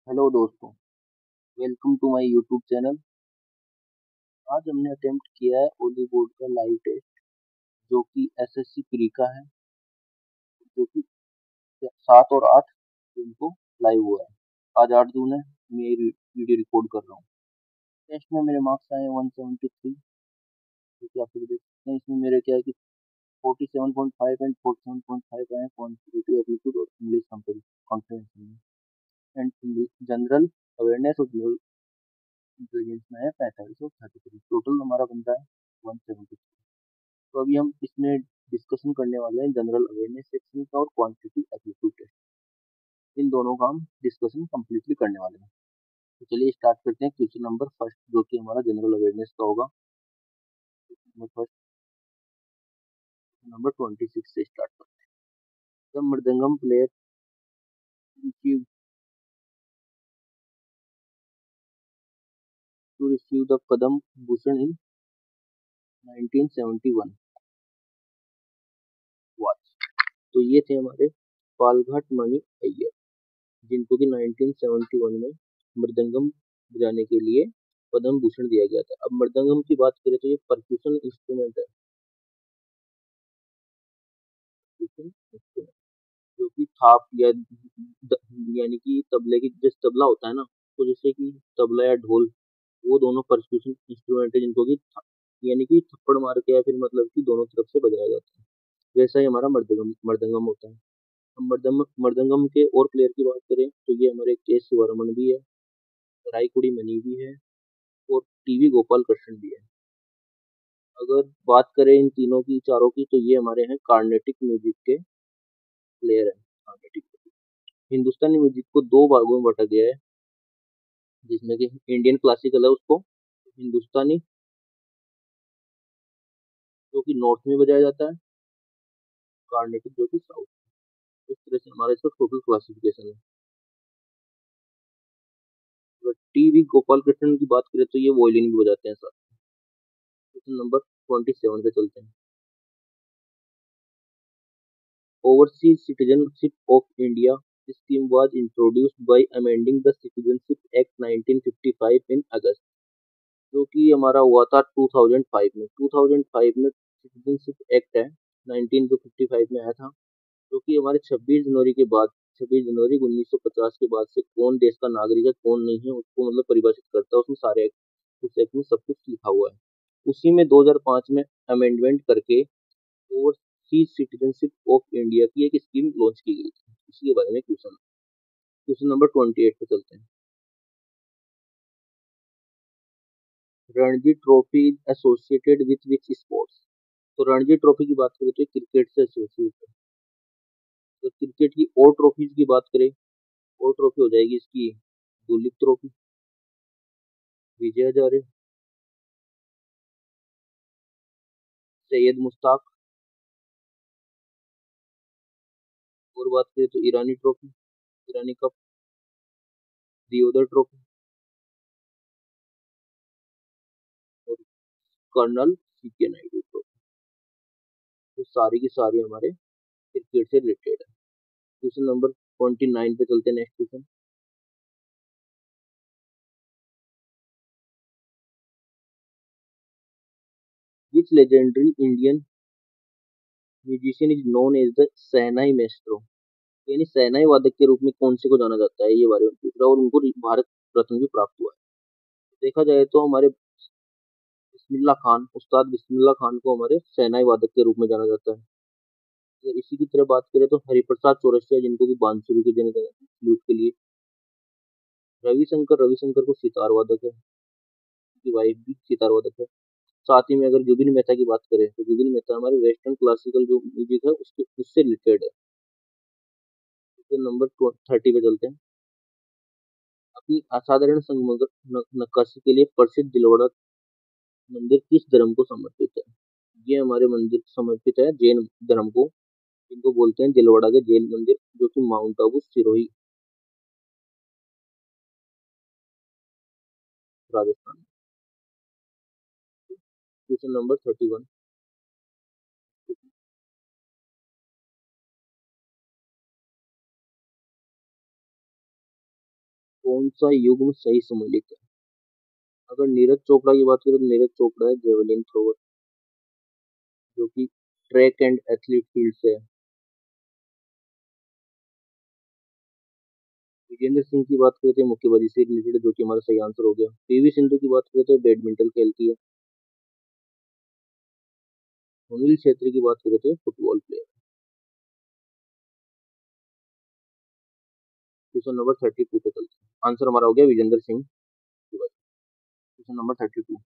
Hello दोस्तों। Welcome to my YouTube channel. आज हमने अटेम्प्ट किया है ओली बोर्ड का लाइव टेस्ट, जो कि एसएससी प्री का है, जो कि 7 और 8 जून को लाइव हुआ है। आज 8 जून है, मैं ये वीडियो रिकॉर्ड कर रहा हूँ। टेस्ट में मेरे मार्क्स आए 173, जो कि आप लोग देख सकते हैं। इसमें मेरे क्या है कि 47.5 एंड 47.5 आए क्वांटिटेटिव एप्टीट्यूड और इंग्लिश कॉम्प्रिहेंशन में, एंड जनरल अवेयरनेस और जनरल इंटेलिजेंस में है 45 और 33। टोटल हमारा बनता है 173। तो अभी हम इसमें डिस्कशन करने वाले हैं जनरल अवेयरनेस सेक्शन का और क्वांटिटेटिव एप्टीट्यूड टेस्ट। इन दोनों का हम डिस्कशन कंप्लीटली करने वाले हैं। तो चलिए स्टार्ट करते हैं क्वेश्चन नंबर फर्स्ट, जो कि हमारा जनरल अवेयरनेस का होगा। फर्स्ट नंबर 26 से स्टार्ट करते हैं। The mridangam player to receive the Padma Bhushan in 1971 was. तो ये थे हमारे पालघाट मणि अय्यर, जिनको कि 1971 में मृदंगम बजाने के लिए पद्म भूषण दिया गया था। अब मृदंगम की बात करें तो ये परक्यूशन इंस्ट्रूमेंट है, परक्यूशन इंस्ट्रूमेंट, जो कि थाप या यानी कि तबले की जैसे तबला होता है ना, तो जैसे कि तबला या ढोल, वो दोनों परक्यूशन इंस्ट्रूमेंट है जिनको कि यानी कि थप्पड़ मार के या फिर मतलब कि दोनों तरफ से बजाया जाता है। वैसा ही हमारा मृदंगम मृदंगम होता है। हम मृदंगम के और प्लेयर की बात करें तो ये हमारे के शिवरमन भी है, रायकुड़ी मनी भी है, और टीवी गोपाल कृष्ण भी है। अगर बात करें इन तीनों की चारों की, तो ये हमारे हैं कार्नेटिक म्यूजिक के प्लेयर हैं। कार्नेटिक हिंदुस्तानी म्यूजिक को दो भागों में बांटा गया है, जिसमें कि इंडियन क्लासिकल है उसको हिंदुस्तानी, जो कि नॉर्थ में बजाया जाता है, कार्नेटिक जो कि साउथ। इस तरह से हमारा इसका टोटल क्लासिफिकेशन है। अगर टीवी गोपाल कृष्ण की बात करें तो ये वॉयलिन भी बजाते हैं सर। क्वेश्चन नंबर 27 पे चलते हैं। Overseas Citizenship of India scheme was introduced by amending the Citizenship Act 1955 in August, जो कि हमारा हुआ था 2005 में। 2005 में सिटीजनशिप एक्ट है 19 जो 55 में आया था, जो कि हमारे 26 जनवरी के बाद, 26 जनवरी 1950 के बाद से कौन देश का नागरिक है कौन नहीं है उसको मतलब परिभाषित करता है। उसमें सारे एक्ट, उस एक्ट में सब कुछ लिखा हुआ है। उसी में 2005 में अमेंडमेंट करके ओवरसीज सिटीजनशिप ऑफ इंडिया की एक स्कीम लॉन्च की गई थी। इसी के बारे में क्वेश्चन, क्वेश्चन नंबर 28 पे चलते हैं। Ranji trophy is associated with which sports. तो रणजी ट्रॉफी की बात करें तो क्रिकेट से एसोसिएट है। तो क्रिकेट की और ट्रॉफीज की बात करें, और ट्रॉफी हो जाएगी इसकी दुलीप ट्रॉफी, विजय हजारे, सैयद मुश्ताक, और बात करें तो ईरानी ट्रॉफी, ईरानी कप, दियोदर ट्रॉफी, और कर्नल सीके नायडू ट्रॉफी। तो सारी की सारी हमारे क्रिकेट से रिलेटेड है। क्वेश्चन नंबर 29 पे चलते हैं। Next question, which legendary Indian musician is known as the shehnai maestro. यानी शहनाई वादक के रूप में कौन से को जाना जाता है, ये बारे में पूछ रहा है, और उनको भारत रत्न भी प्राप्त हुआ है। देखा जाए तो हमारे बिस्मिल्लाह खान, उस्ताद बिस्मिल्लाह खान को हमारे शहनाई वादक के रूप में जाना जाता है। अगर इसी की तरह बात करें तो हरिप्रसाद चौरसिया, जिनको कि बांसुरी के जाना जाता है फ्लूट के लिए। रविशंकर, रविशंकर को सितार वादक है, उनकी वाइफ भी सितार वादक है। साथ ही में अगर जुबिन मेहता की बात करें तो जुबिन मेहता हमारे वेस्टर्न क्लासिकल जो म्यूजिक है उसके उससे रिलेटेड है। तो नंबर 30 पे चलते हैं। अपनी असाधारण संगमरमर नक्काशी के लिए प्रसिद्ध दिलवाड़ा मंदिर किस धर्म को समर्पित है। ये हमारे मंदिर समर्पित है जैन धर्म को, जिनको बोलते हैं दिलवाड़ा के जैन मंदिर, जो कि mount Abu Sirohi, Rajasthan. Question number 31, कौन सा युग्म सही सम्मिलित है? अगर नीरज चोपड़ा की बात करें तो नीरज चोपड़ा है जेवलिन थ्रोवर, जो कि ट्रैक एंड एथलीट फील्ड से है। विजेंद्र सिंह की बात करें तो मुक्केबाजी से रिलेटेड, जो कि हमारा सही आंसर हो गया। पीवी सिंधु की बात करें तो बैडमिंटन खेलती है। सुनील छेत्री की बात करें तो फुटबॉल प्लेयर। क्वेश्चन नंबर 32 पे चलते हैं। आंसर हमारा हो गया विजेंद्र सिंह तिवारी। Question number 32।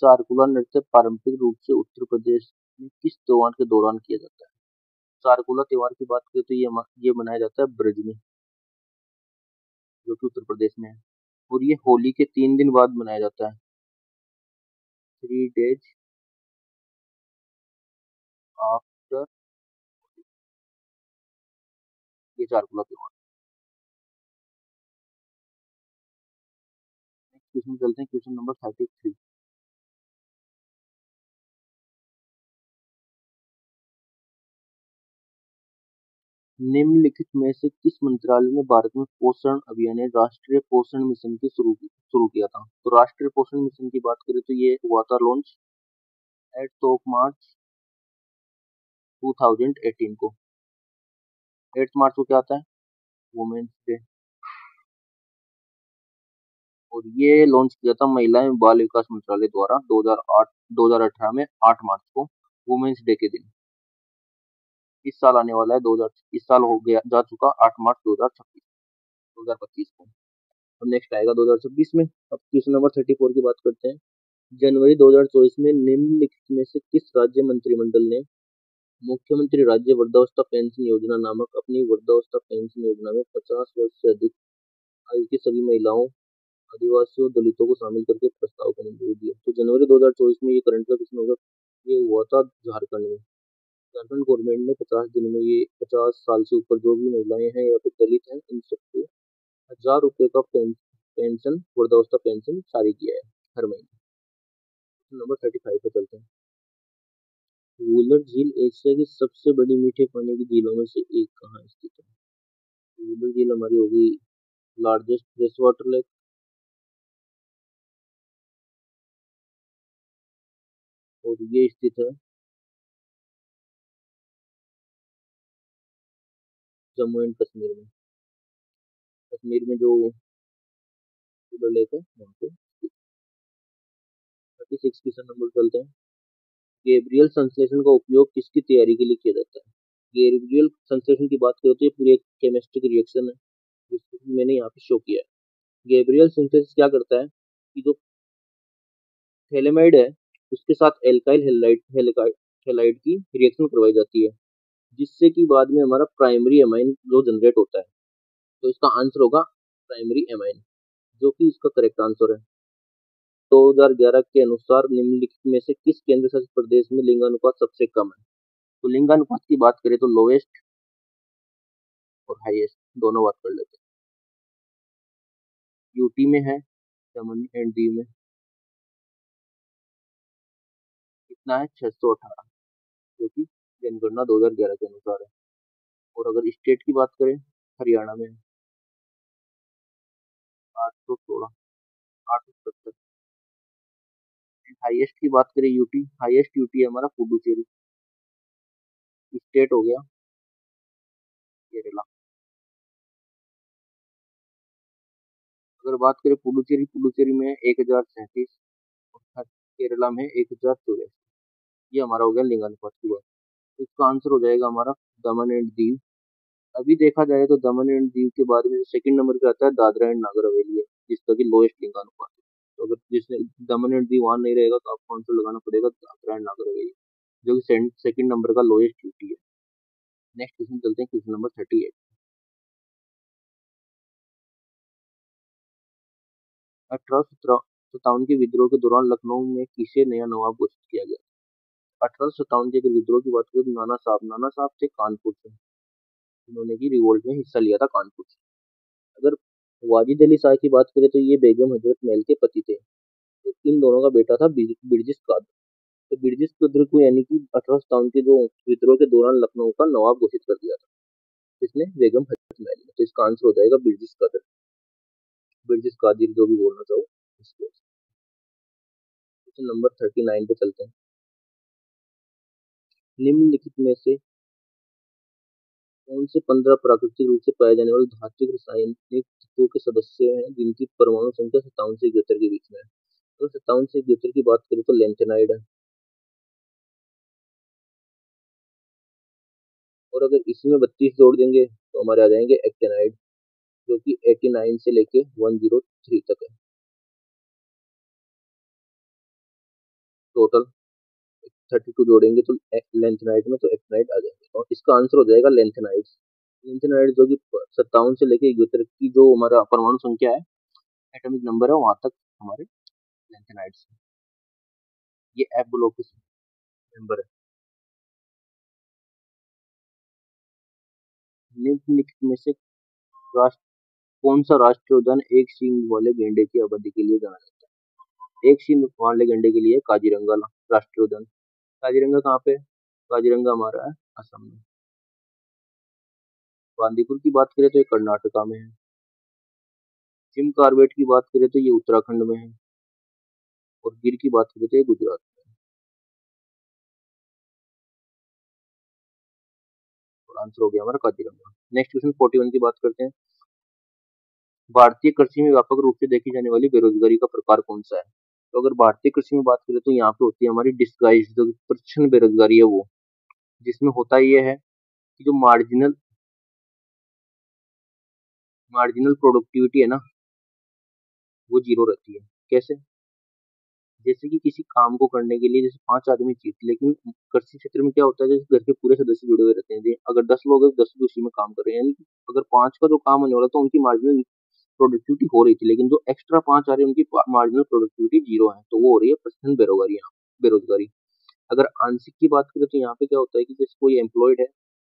चारकुला नृत्य पारंपरिक रूप से उत्तर प्रदेश में किस त्योहार के दौरान किया जाता है? चारकुला त्योहार की बात करें तो ये मनाया जाता है ब्रज में, जो कि उत्तर प्रदेश में है। और ये होली के 3 दिन बाद मनाया जाता है। 3 days आफ्टर ये चारकुला त्योहार। क्वेश्चन चलते हैं, क्वेश्चन नंबर 33। निम्नलिखित में से किस मंत्रालय ने भारत में पोषण अभियान या राष्ट्रीय पोषण मिशन की शुरू किया था? तो राष्ट्रीय पोषण मिशन की बात करें तो ये हुआ था लॉन्च एट ऑफ मार्च 2018 को। 8 मार्च को क्या आता है? Women's day. और ये लॉन्च किया था महिला एवं बाल विकास मंत्रालय द्वारा 2018 में 8 मार्च को, वुमेन्स डे के दिन। इस साल आने वाला है 2000, इस साल हो गया जा चुका 8 मार्च 2025 को। अब नेक्स्ट आएगा 2026 में। अब क्वेश्चन नंबर 34 की बात करते हैं। जनवरी 2024 में निम्नलिखित में से किस राज्य मंत्रिमंडल ने मुख्यमंत्री राज्य वृद्धावस्था पेंशन योजना नामक अपनी वृद्धावस्था पेंशन योजना में 50 वर्ष से अधिक आयु की सभी महिलाओं, आदिवासियों, दलितों को शामिल करके प्रस्ताव को मंजूरी दी है? तो जनवरी 2024 में ये करंट का क्वेश्चन होगा। ये हुआ था झारखंड में। झारखंड गवर्नमेंट ने 50 दिन में ये 50 साल से ऊपर जो भी महिलाएं हैं या फिर दलित हैं, इन सबको 1000 रुपए का पेंशन, वृद्धावस्था पेंशन जारी किया है हर महीने। नंबर 35 पे चलते हैं। वुलर झील एशिया की सबसे बड़ी मीठे पानी की झीलों में से एक कहाँ स्थित है? वुलर झील हमारी होगी लार्जेस्ट फ्रेश वाटर लेक। और ये स्थित है जम्मू एंड कश्मीर में। कश्मीर में जो वुलर लेक है वहाँ पे। 36 क्वेश्चन नंबर चलते हैं। गैब्रियल संश्लेषण का उपयोग किसकी तैयारी के लिए किया जाता है? गैब्रियल संश्लेषण की बात करें तो ये पूरी एक केमिस्ट्री की रिएक्शन है, जिसको मैंने यहाँ पे शो किया है। गैब्रियल सिंथेसिस क्या करता है कि जो थैलेमाइड है उसके साथ एल्काइल हैलाइड की रिएक्शन करवाई जाती है, जिससे कि बाद में हमारा प्राइमरी एमाइन जो जनरेट होता है। तो इसका आंसर होगा प्राइमरी एमाइन, जो कि इसका करेक्ट आंसर है। 2011 के अनुसार निम्नलिखित में से किस केंद्र शासित प्रदेश में लिंगानुपात सबसे कम है? तो लिंगानुपात की बात करें तो लोवेस्ट और हाईएस्ट दोनों बात कर लेते हैं। यूटी में है, दमन एंड दीव में। कितना है? 618, जो कि जनगणना 2011 के अनुसार है। और अगर स्टेट की बात करें, हरियाणा में 816, 870। हाईएस्ट की बात करें यूटी, हाईएस्ट यूटी है हमारा पुडुचेरी। स्टेट हो गया केरला। अगर बात करें पुडुचेरी, पुडुचेरी में 1037 और केरला में 1084। ये हमारा हो गया लिंगानुपात की बात। तो इसका आंसर हो जाएगा हमारा दमन एंड दीव। अभी देखा जाए तो दमन एंड दीव के बाद में सेकंड नंबर पे आता है दादरा एंड नागर हवेली है, जिसका कि लोएस्ट लिंगानुपात है। तो अगर जिसने दमन एंड दीव वहां नहीं रहेगा तो आपको आंसर लगाना पड़ेगा दादरा एंड नागर हवेली, जो कि सेकंड नंबर का लोएस्ट यूटी है। नेक्स्ट क्वेश्चन चलते हैं, क्वेश्चन नंबर 38। 1857 के विद्रोह के दौरान लखनऊ में किसे नया नवाब घोषित किया गया? 1857 के अगर विद्रोह की बात करें तो नाना साहब थे कानपुर से। उन्होंने की रिवोल्ट में हिस्सा लिया था कानपुर से। अगर वाजिद अली शाह की बात करें तो ये बेगम हजरत महल के पति थे। तो इन दोनों का बेटा था बिरजिस कादर। तो बिरजिस कादर को यानी कि 1857 के जो विद्रोह के दौरान लखनऊ का नवाब घोषित कर दिया था। इसमें बेगम हजरत महल में। तो इसका आंसर हो जाएगा बिरजिस कादर, बिरजिस कादिर, जो भी बोलना चाहो इसको। क्वेश्चन नंबर 39 पे चलते हैं। निम्नलिखित में से कौन से 15 प्राकृतिक रूप से पाए जाने वाले धात्विक रासायनिक तत्वों के सदस्य हैं जिनकी परमाणु संख्या 57 से 71 के बीच में है? तो 57 से 71 की बात करें तो लेंथेनाइड है। और अगर इसमें 32 जोड़ देंगे तो हमारे आ जाएंगे एक्टेनाइड, जो कि 89 से लेके 103 तक है टोटल। 32 जोड़ेंगे तो लेंथेनाइड में तो एक्टेनाइड आ जाएंगे, और इसका आंसर हो जाएगा लेंथेनाइड। लेंथेनाइड जो कि 57 से लेके 71 की जो हमारा परमाणु संख्या है, एटॉमिक नंबर है, वहां तक हमारे लेंथेनाइड है। ये एफ ब्लॉक के मेंबर है। निम्नलिखित में से राष्ट्र कौन सा राष्ट्रीय उद्यान एक सींग वाले गैंडे की आबादी के लिए जाना जाता है? एक सींग वाले गैंडे के लिए काजीरंगा राष्ट्रीय उद्यान। काजीरंगा कहाँ पे है? काजीरंगा हमारा है असम में। बांदीपुर की बात करें तो ये कर्नाटका में है। जिम कार्बेट की बात करें तो ये उत्तराखंड में है। और गिर की बात करें तो ये गुजरात में है। और आंसर हो गया हमारा काजीरंगा। नेक्स्ट क्वेश्चन 41 की बात करते हैं। भारतीय कृषि में व्यापक रूप से देखी जाने वाली बेरोजगारी का प्रकार कौन सा है? तो अगर भारतीय कृषि में बात करें तो यहाँ पे होती है हमारी डिस्गाइज, जो प्रच्छन्न बेरोजगारी है वो, जिसमें होता ये है कि जो मार्जिनल मार्जिनल प्रोडक्टिविटी है ना, वो जीरो रहती है। कैसे? जैसे कि किसी काम को करने के लिए जैसे 5 आदमी चाहिए, लेकिन कृषि क्षेत्र में क्या होता है, जैसे घर के पूरे सदस्य जुड़े हुए रहते हैं। अगर 10 लोग हैं, 10 भी उसी में काम कर रहे हैं, यानी कि अगर 5 का जो काम होने वाला तो उनकी मार्जिनल प्रोडक्टिविटी हो रही थी, लेकिन जो एक्स्ट्रा 5 आ रहे हैं उनकी मार्जिनल प्रोडक्टिविटी जीरो है, तो वो हो रही है पर्सनल बेरोजगारी। यहाँ बेरोजगारी। अगर आंशिक की बात करें तो यहाँ पे क्या होता है कि जैसे कोई एम्प्लॉयड है,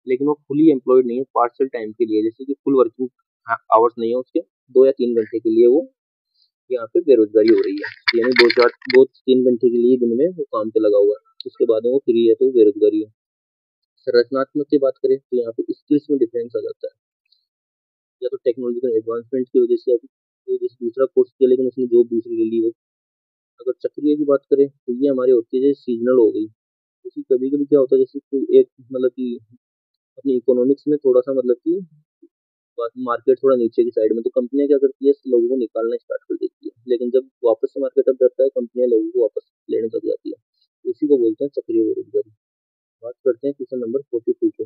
लेकिन वो फुली एम्प्लॉयड नहीं है, पार्शियल टाइम के लिए, जैसे कि फुल वर्किंग आवर्स नहीं है उसके, 2 या 3 घंटे के लिए वो यहाँ पे बेरोजगारी हो रही है। यानी 2-3 घंटे के लिए दिन में वो काम पे लगा हुआ है, उसके बाद में वो फ्री है, तो वो बेरोजगारी है। संरचनात्मक की बात करें तो यहाँ पे स्किल्स में डिफरेंस आ जाता है, या तो टेक्नोलॉजिकल एडवांसमेंट की वजह से, अभी कोई जैसे दूसरा कोर्स किया लेकिन उसने जॉब दूसरी ले ली हो। अगर चक्रीय की बात करें तो ये हमारे होती है जैसे सीजनल हो गई। जैसे कभी कभी क्या होता है, जैसे कोई एक मतलब कि अपनी इकोनॉमिक्स में थोड़ा सा मतलब कि मार्केट थोड़ा नीचे की साइड में, तो कंपनियां क्या करती है, लोगों को निकालना स्टार्ट कर देती है, लेकिन जब वापस से मार्केट अप जाता है, कंपनियां लोगों को वापस लेने लग जाती है। उसी को बोलते हैं चक्रीय बेरोजगारी। बात करते हैं क्वेश्चन नंबर 42 पे।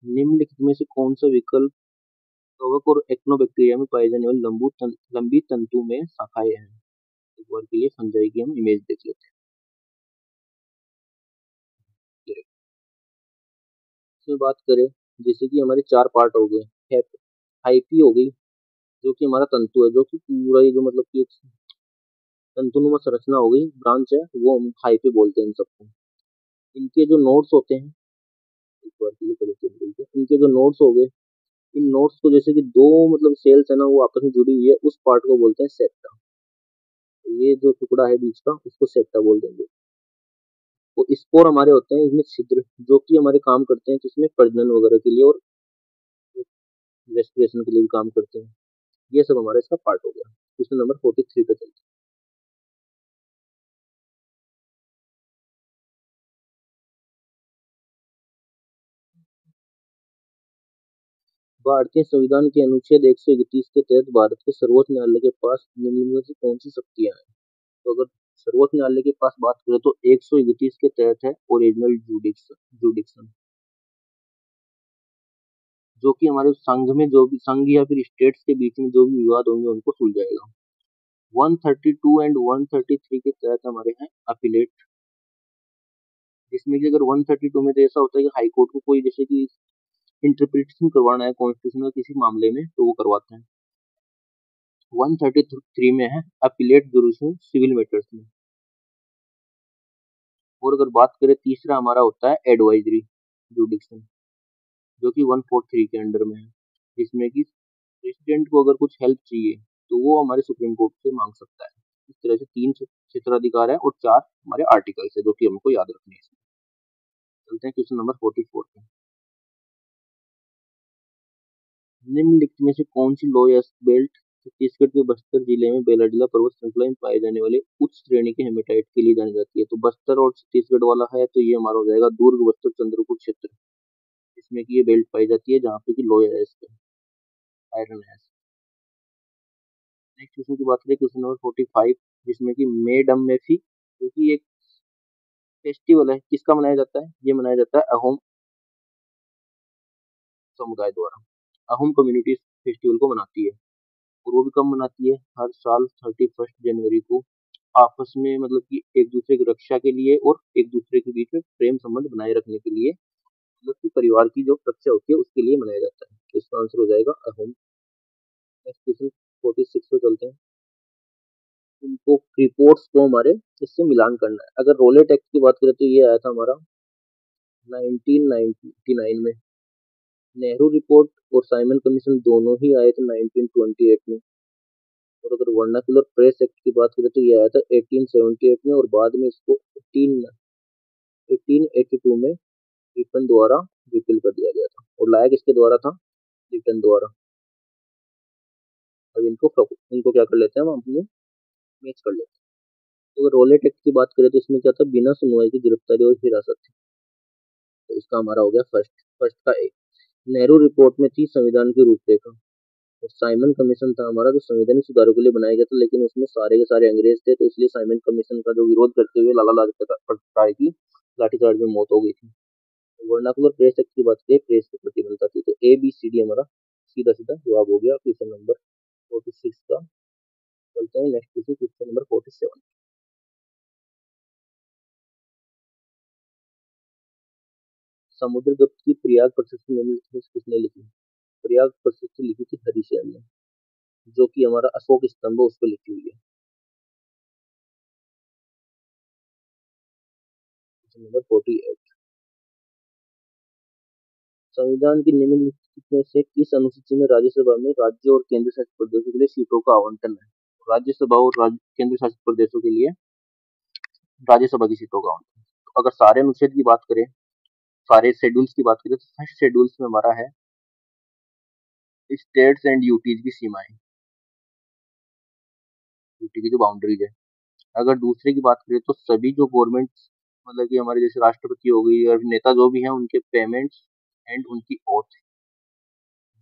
निम्नलिखित में से कौन सा विकल्प कवक और एक्टिनोबैक्टीरिया में पाए जाने वाले लंबी तंतु में शाखाएं हैं? एक बार के लिए फंजाई की हम इमेज देख लेते हैं। इसमें बात करें, जैसे कि हमारे 4 पार्ट हो गए। हाइपी हो गई, जो कि हमारा तंतु है, जो कि पूरा ही जो मतलब कि एक तंतुनुमा संरचना हो गई, ब्रांच है, वो हम हाइपी बोलते हैं इन सबको। इनके जो नोड्स होते हैं, एक बार के लिए पहले बोलते हैं, इनके जो नोड्स हो गए, इन नोड्स को जैसे कि दो मतलब सेल्स है ना, वो आपस में जुड़ी हुई है, उस पार्ट को बोलते हैं सेप्टा। तो ये जो टुकड़ा है बीच का, उसको सेप्टा बोल देंगे। वो स्पोर हमारे होते हैं इसमें छिद्र, जो कि हमारे काम करते हैं जिसमें प्रजनन वगैरह के लिए और रेस्पिरेशन के लिए भी काम करते हैं। ये सब हमारा इसका पार्ट हो गया। क्वेश्चन नंबर 43 पे चलते हैं। भारतीय संविधान के अनुच्छेद 131 के तहत भारत के सर्वोच्च न्यायालय के पास निम्न में से कौन सी शक्तियां हैं? तो अगर सर्वोच्च न्यायालय के पास बात करें तो 131 के तहत है ओरिजिनल जुडिक्शन, जो कि हमारे संघ में जो भी संघ या फिर स्टेट्स के बीच में जो भी विवाद होंगे उनको सुलझाएगा। 132 एंड 133 के तहत हमारे हैं अपीलेट, जिसमें कि अगर 132 में तो ऐसा होता है कि हाई कोर्ट को कोई जैसे कि इंटरप्रिटेशन करवाना है कॉन्स्टिट्यूशन का किसी मामले में, तो वो करवाते हैं। 133 में है अपीलेट जुडिशन सिविल मैटर्स में। और अगर बात करें तीसरा हमारा होता है एडवाइजरी जुडिक्शन, जो कि 143 के अंडर में है, जिसमें कि प्रेसिडेंट को अगर कुछ हेल्प चाहिए तो वो हमारे सुप्रीम कोर्ट से मांग सकता है। इस तरह से 3 क्षेत्राधिकार है और 4 हमारे आर्टिकल्स है जो कि हमको याद रखने हैं। चलते हैं क्वेश्चन नंबर 44 पे। निम्नलिखित में से कौन सी लोएस्ट बेल्ट छत्तीसगढ़ के बस्तर जिले में बेलाडीला पर्वत श्रृंखला में पाए जाने वाले उच्च श्रेणी के हेमेटाइट के लिए जानी जाती है? तो बस्तर और छत्तीसगढ़ वाला है तो ये हमारा हो जाएगा दुर्ग बस्तर चंद्रपुर क्षेत्र, इसमें की ये बेल्ट पाई जाती है जहाँ पे की लोएस्ट आयरन है। नेक्स्ट क्वेश्चन की बात करें क्वेश्चन नंबर 45, जिसमें कि मे डम में थी जो कि एक फेस्टिवल है, किसका मनाया जाता है? ये मनाया जाता है अहोम समुदाय द्वारा। अहोम कम्युनिटी फेस्टिवल को मनाती है और वो भी कब मनाती है? हर साल 31 जनवरी को, आपस में मतलब कि एक दूसरे की रक्षा के लिए और एक दूसरे के बीच में प्रेम संबंध बनाए रखने के लिए, मतलब कि परिवार की जो रक्षा होती है उसके लिए मनाया जाता है। तो इसका आंसर हो जाएगा अहोम। नेक्स्ट क्वेश्चन 46 पे चलते हैं। इनको रिपोर्ट्स को हमारे इससे मिलान करना है। अगर रोलेट एक्ट की बात करें तो ये आया था हमारा 1999 में। नेहरू रिपोर्ट और साइमन कमीशन दोनों ही आए थे 1928 में। और अगर वर्नाकुलर प्रेस एक्ट की बात करें तो ये आया था 1878 में और बाद में इसको 1882 में रिपन द्वारा रिपील कर दिया गया था। और लाया किसके द्वारा था? रिपन द्वारा। अब इनको क्या कर लेते हैं हम अपने मैच कर लेते हैं। तो अगर रोलेट एक्ट की बात करें तो इसमें क्या था? बिना सुनवाई की गिरफ्तारी और हिरासत थी। तो इसका हमारा हो गया फर्स्ट। फर्स्ट का ए। नेहरू रिपोर्ट में थी संविधान की रूपरेखा और साइमन कमीशन था हमारा जो संवैधानिक सुधारों के लिए बनाया गया था, लेकिन उसमें सारे के सारे अंग्रेज थे, तो इसलिए साइमन कमीशन का जो विरोध करते हुए लाला लाजपत राय की लाठीचार्ज में मौत हो गई थी। वर्नाकुलर प्रेस एक्ट की बात करें, प्रेस की प्रतिबद्धता थी। तो ए बी सी डी हमारा सीधा सीधा जवाब हो गया क्वेश्चन नंबर 46 का। चलते हैं नेक्स्ट क्वेश्चन, क्वेश्चन नंबर 47। समुद्र गुप्त की प्रयाग प्रशस्ति निम्नलिखित में से किसने लिखी? प्रयाग प्रशस्ति लिखी थी हरिशचंद्र ने, जो कि हमारा अशोक स्तंभ है उस पर लिखी हुई है। Question number 48। संविधान की निम्नलिखित में से किस अनुसूची में राज्यसभा में राज्यों और केंद्र शासित प्रदेशों के लिए सीटों का आवंटन है? राज्यसभा और केंद्र शासित प्रदेशों के लिए राज्यसभा की सीटों का आवंटन। तो अगर सारे अनुच्छेद की बात करें, सारे शेड्यूल्स की बात करें तो फर्स्ट शेड्यूल्स में हमारा है स्टेट्स एंड यूटीज की सीमाएं, यूटी की जो बाउंड्रीज है। अगर दूसरे की बात करें तो सभी जो गवर्नमेंट मतलब कि हमारे जैसे राष्ट्रपति हो गई और नेता जो भी हैं उनके पेमेंट्स एंड उनकी ओथ,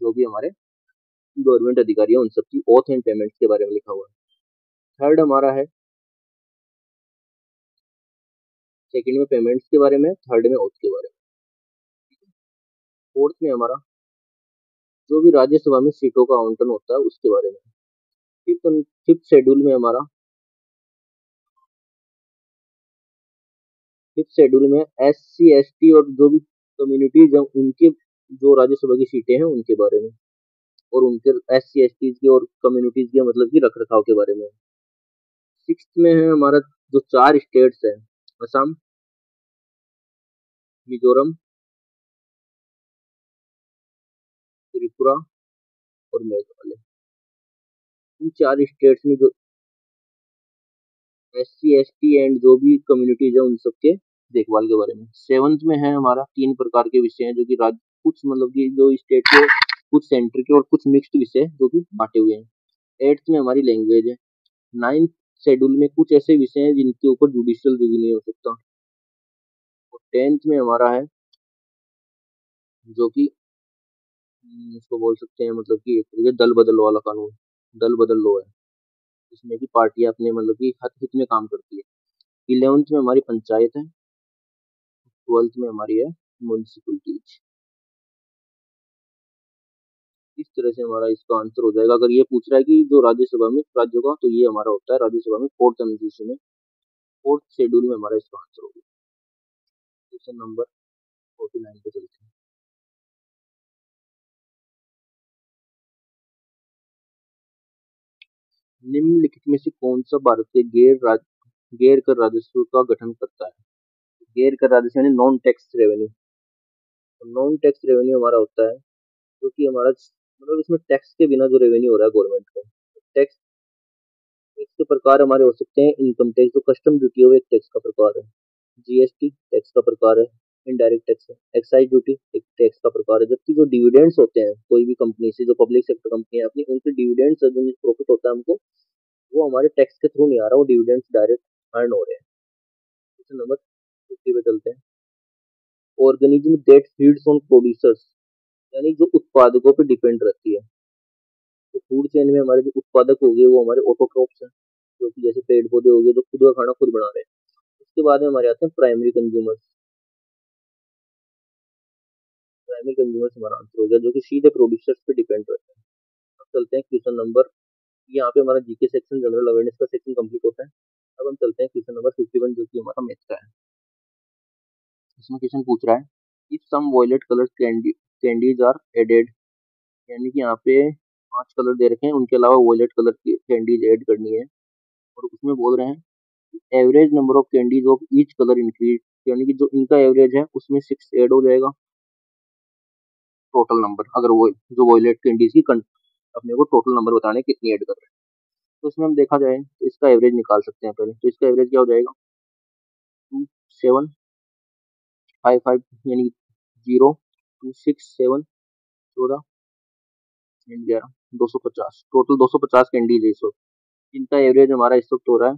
जो भी हमारे गवर्नमेंट अधिकारी है उन सबकी ओथ एंड पेमेंट्स के बारे में लिखा हुआ है। थर्ड हमारा है, सेकंड में पेमेंट्स के बारे में, थर्ड में ओथ के बारे में। फोर्थ में हमारा जो भी राज्यसभा में सीटों का आवंटन होता है उसके बारे में। फिफ्थ शेड्यूल में हमारा, फिफ्थ शेड्यूल में एस सी एस टी और जो भी कम्युनिटीज हैं उनके जो राज्यसभा की सीटें हैं उनके बारे में, और उनके एस सी एस टी के और कम्युनिटीज के मतलब की रख रखाव के बारे में। सिक्स में है हमारा जो चार स्टेट्स है, असम, मिजोरम, त्रिपुरा और मेघालय। इन चार स्टेट्स में जो S C S T and जो भी कम्युनिटीज है उन सबके देखभाल के बारे में। सेवंथ में है हमारा तीन प्रकार के विषय हैं जो कि राज्य कुछ मतलब कि जो स्टेट के, कुछ सेंटर के और कुछ मिक्स्ड विषय जो कि बांटे हुए हैं। एट्थ में हमारी लैंग्वेज है। नाइन्थ शेड्यूल में कुछ ऐसे विषय हैं जिनके ऊपर जुडिशियल रिव्यू नहीं हो सकता। और टेंथ में हमारा है जो कि इसको बोल सकते हैं मतलब कि एक तरीके दल बदल वाला कानून, दल बदल लो है, जिसमें कि पार्टियां अपने मतलब कि हित में काम करती है। इलेवेंथ में हमारी पंचायत है। ट्वेल्थ में हमारी है म्यूनसिपलिटीज। इस तरह से हमारा इसका आंसर हो जाएगा। अगर ये पूछ रहा है कि जो राज्यसभा में राज्यों का, तो ये हमारा होता है राज्यसभा में फोर्थ अनुसूची में, फोर्थ शेड्यूल में हमारा इसका आंसर होगा। क्वेश्चन नंबर 49 पे चलते हैं। निम्नलिखित में से कौन सा भारत के गैर कर राजस्व का गठन करता है? गैर कर राजस्व यानी non tax revenue. Non tax revenue हमारा होता है जो कि हमारा मतलब इसमें टैक्स के बिना जो रेवेन्यू हो रहा है गवर्नमेंट का, टैक्स टैक्स के प्रकार हमारे हो सकते हैं इनकम टैक्स, जो कस्टम ड्यूटी है वो एक टैक्स का प्रकार है। जीएसटी टैक्स का प्रकार है। इनडायरेक्ट टैक्स है। एक्साइज ड्यूटी एक टैक्स का प्रकार है। जबकि जो डिविडेंड्स होते हैं कोई भी कंपनी से, जो पब्लिक सेक्टर कंपनी है अपनी, उनके डिविडेंड्स जो प्रॉफिट होता है हमको, वो हमारे टैक्स के थ्रू नहीं आ रहा, वो डिविडेंड्स डायरेक्ट अर्न हो रहे हैं। क्वेश्चन नंबर 50 पे चलते हैं। Organism that feeds on producers, यानी जो उत्पादकों पे डिपेंड रहती है। तो फूड चेन में हमारे जो उत्पादक हो गए वो हमारे ऑटोट्रॉप्स हैं, जो कि जैसे पेड़ पौधे हो गए जो खुद का खाना खुद बना रहे हैं। उसके बाद में हमारे आते हैं प्राइमरी कंज्यूमर्स। प्राइमरी कंज्यूमर्स हमारा आंसर हो गया, जो कि सीधे प्रोड्यूसर्स पे डिपेंड रहते हैं। अब चलते हैं क्वेश्चन नंबर, यहाँ पे हमारा जीके सेक्शन, जनरल अवेयरनेस का सेक्शन कंप्लीट होता है। अब हम चलते हैं क्वेश्चन नंबर 51, जो कि हमारा मैथ का है। इसमें क्वेश्चन पूछ रहा है, if some violet colour candies are added, यानी कि यहाँ पे 5 कलर दे रखे हैं, उनके अलावा वॉयलेट कलर की कैंडीज ऐड करनी है। और उसमें बोल रहे हैं average number of candies of each colour increase, यानी कि जो इनका एवरेज है उसमें 6 ऐड हो जाएगा टोटल नंबर। अगर वो जो वॉयलेट कैंडीज की अपने को टोटल नंबर बताने कितनी ऐड कर रहे हैं, तो इसमें हम देखा जाए तो इसका एवरेज निकाल सकते हैं पहले। तो इसका एवरेज क्या हो जाएगा, 2755, यानी 0 2 6 7 14 एंड 11, 250, टोटल 250 कैंडीज है इस वक्त। इनका एवरेज हमारा इस वक्त हो रहा है,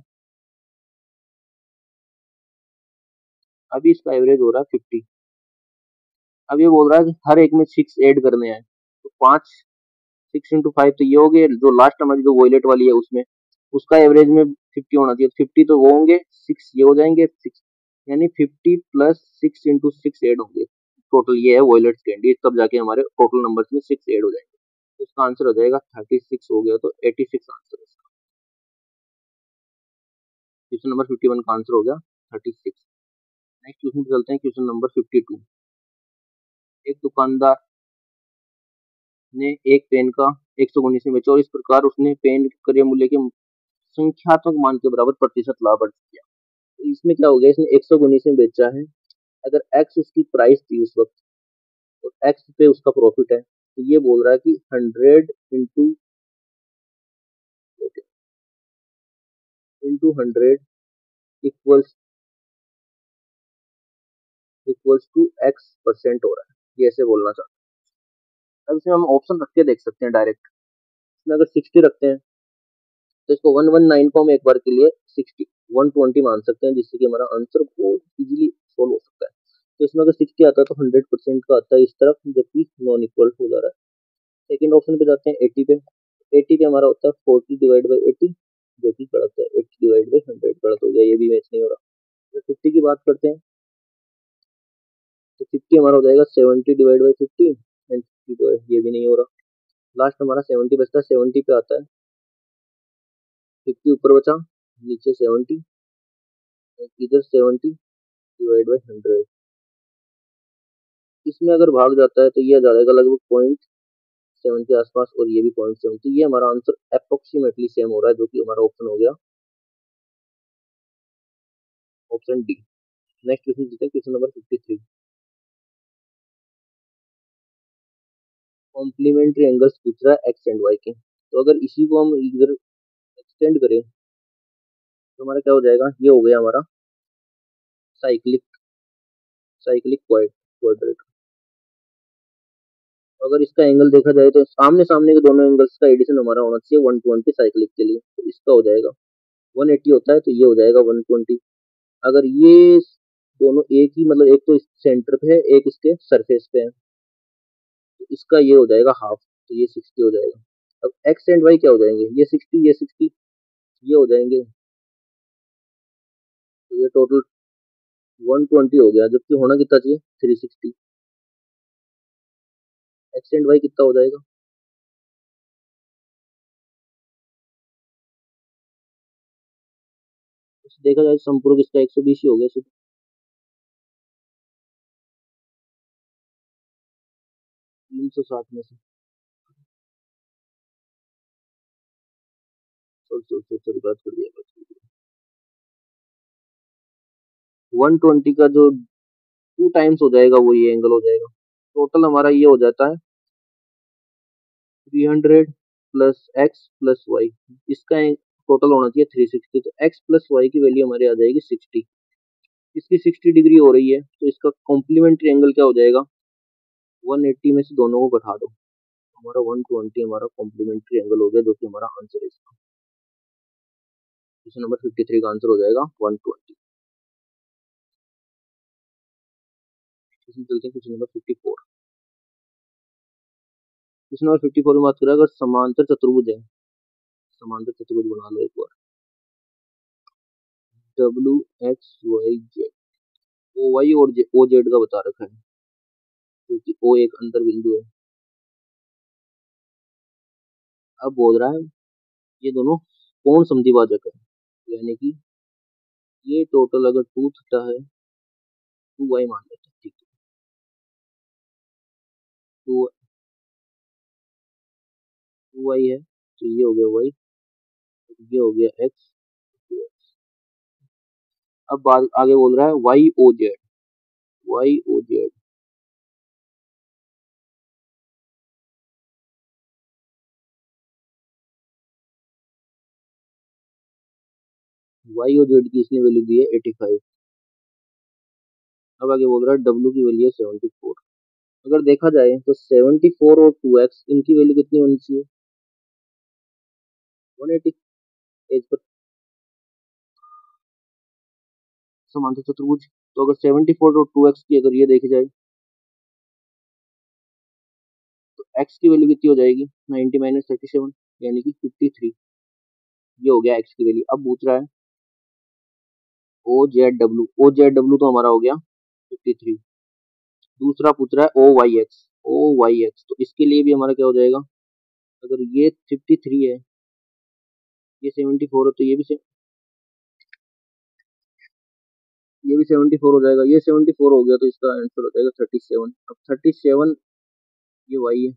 अभी इसका एवरेज हो रहा है 50। अब ये बोल रहा है कि हर एक में 6 ऐड करने हैं, तो 5 6 × 5 तो ये हो गए। जो लास्ट हमारी जो वॉयलेट वाली है उसमें उसका एवरेज में 50 होना चाहिए, 50 तो वो होंगे, 6 ये हो जाएंगे, 6 यानी 50 प्लस 6 × 6 ऐड होंगे। टोटल ये है वॉयलेट कैंडी, तब जाके हमारे टोटल नंबर में 6 ऐड हो जाएंगे। तो इसका आंसर हो जाएगा 36 हो गया, तो 86 आंसर है इसका। क्वेश्चन नंबर 51 का आंसर हो गया 36। नेक्स्ट क्वेश्चन पे चलते हैं, क्वेश्चन नंबर 52। एक दुकानदार ने एक पेन का 119 में बेचा, और इस प्रकार उसने पेन क्रय मूल्य के संख्यात्मक मान के बराबर प्रतिशत लाभ अर्जित किया। तो इसमें क्या हो गया, इसने 119 में बेचा है। अगर एक्स उसकी प्राइस थी उस वक्त, तो एक्स पे उसका प्रॉफिट है, तो ये बोल रहा है कि 100 इक्वल्स इक्वल्स टू x% हो रहा है, ये ऐसे बोलना चाहता है। अब इसमें हम ऑप्शन रख के देख सकते हैं डायरेक्ट। इसमें अगर 60 रखते हैं तो इसको 119 को हम एक बार के लिए 60 120 मान सकते हैं, जिससे कि हमारा आंसर बहुत इजीली सोल्व हो सकता है। तो इसमें अगर 60 आता है तो 100% का आता है इस तरफ, जबकि नॉन इक्वल हो जा रहा है। सेकंड ऑप्शन पे जाते हैं 80 पे। 80 पे हमारा होता है 40/80, जो कि गलत है। 80/100 गलत हो गया, ये भी मैच नहीं हो रहा। तो 50 की बात करते हैं, तो 50 हमारा हो जाएगा 70/50 एंड 50, ये भी नहीं हो रहा। लास्ट हमारा 70 बचता है, 70 पे आता है, 50 ऊपर बचा, नीचे 70, इधर 70/100। इसमें अगर भाग जाता है तो ये आ जाएगा लगभग 0.7 के आसपास, और ये भी 0.7। तो ये हमारा आंसर अप्रोक्सीमेटली सेम हो रहा है, जो कि हमारा ऑप्शन हो गया ऑप्शन डी। नेक्स्ट क्वेश्चन देखते हैं, क्वेश्चन नंबर 53। कॉम्प्लीमेंट्री एंगल्स पूछ रहा है एक्स एंड वाई के। तो अगर इसी को हम इधर एक्सटेंड करें तो हमारा क्या हो जाएगा, ये हो गया हमारा साइक्लिक साइक्लिक क्वाड्रेट। अगर इसका एंगल देखा जाए तो आमने सामने के दोनों एंगल्स का एडिशन हमारा होना चाहिए 120 साइक्लिक के लिए, तो इसका हो जाएगा 180 होता है, तो ये हो जाएगा 120। अगर ये दोनों एक ही, मतलब एक तो इस सेंटर पे है, एक इसके सरफेस पे है, तो इसका ये हो जाएगा हाफ, तो ये 60 हो जाएगा। अब एक्स एंड वाई क्या हो जाएंगे, ये 60 ये 60 ये हो जाएंगे, तो ये टोटल 120 हो गया, जबकि होना कितना चाहिए 360। एक्स एंड वाई कितना हो जाएगा, देखा जाए संपूर्ण इसका 120 ही हो गया सिर्फ। 360 में से सॉरी बात कर दिया। 120 का जो 2 टाइम्स हो जाएगा वो ये एंगल हो जाएगा। टोटल हमारा ये हो जाता है 300 प्लस एक्स प्लस वाई। इसका टोटल होना चाहिए 360, तो x प्लस वाई की वैल्यू हमारी आ जाएगी 60। इसकी 60 डिग्री हो रही है तो इसका कॉम्प्लीमेंट्री एंगल क्या हो जाएगा, 180 में से दोनों को घटा दो, हमारा 120 हमारा कॉम्प्लीमेंट्री एंगल हो गया, जो कि हमारा आंसर है इसका। क्वेश्चन नंबर 53 का आंसर हो जाएगा 120। इसमें चलते हैं क्वेश्चन नंबर 54। क्वेश्चन नंबर 54 में बात करें, अगर समांतर चतुर्भुज है, समांतर चतुर्भुज बना लो एक बार, W X Y Z, O Y और ओ जेड का बता रखा है, क्योंकि ओ एक अंतर बिंदु है। अब बोल रहा है ये दोनों कौन समद्विभाजक है, यानी कि ये टोटल अगर 2 थीटा है, 2 वाई मान लेते हैं, ठीक है, टू 2 वाई है, तो ये हो गया वाई, ये हो गया एक्स। अब बात आगे बोल रहा है Y O Z, Y O Z, Y O Z की इसने वैल्यू दी है 85। अब आगे बोल रहा है डब्ल्यू की वैल्यू है 74। अगर देखा जाए तो 74 और 2x इनकी वैल्यू कितनी होनी चाहिए, 180, एज पर समांतर चतुर्भुज। तो अगर 74 और 2x की अगर ये देखी जाए तो x की वैल्यू कितनी हो जाएगी, 90 माइनस 37, यानी कि 53। ये हो गया x की वैल्यू। अब पूछ रहा है ओ जेड डब्ल्यू तो हमारा हो गया 53। दूसरा पूछ रहा है ओ वाई एक्स, तो इसके लिए भी हमारा क्या हो जाएगा, अगर ये 53 है, ये 74 है, तो ये भी 74 हो जाएगा, ये 74 हो गया, तो इसका आंसर हो जाएगा 37। अब 37 ये वाई है,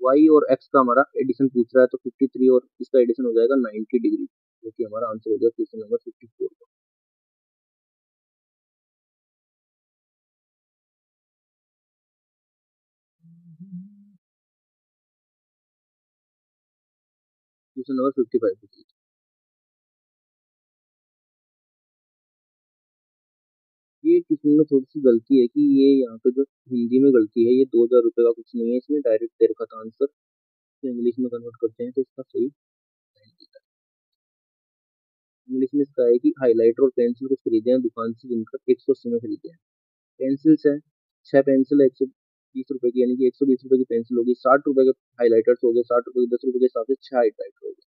वाई और एक्स का हमारा एडिशन पूछ रहा है, तो 53 और इसका एडिशन हो जाएगा 90 डिग्री, जो कि हमारा आंसर हो गया क्वेश्चन नंबर 54 का। Question number 55। ये किसी में थोड़ी सी गलती है कि ये यहाँ पे जो हिंदी में गलती है, ये 2000 रुपये का कुछ नहीं है, इसमें डायरेक्ट दे रखा था आंसर, तो इंग्लिश में कन्वर्ट करते हैं तो इसका सही इंग्लिश में इसका है कि हाईलाइटर और पेंसिल कुछ खरीदे हैं दुकान से, जिनका 180 में खरीदे हैं। पेंसिल्स है, 6 पेंसिल है 120 रुपए की, यानी कि 120 रुपए की पेंसिल होगी, 60 रुपए के हाईलाइटर्स हो गए, 60 रुपए की, 10 रुपए के हिसाब से 6 हाईलाइटर हो गए।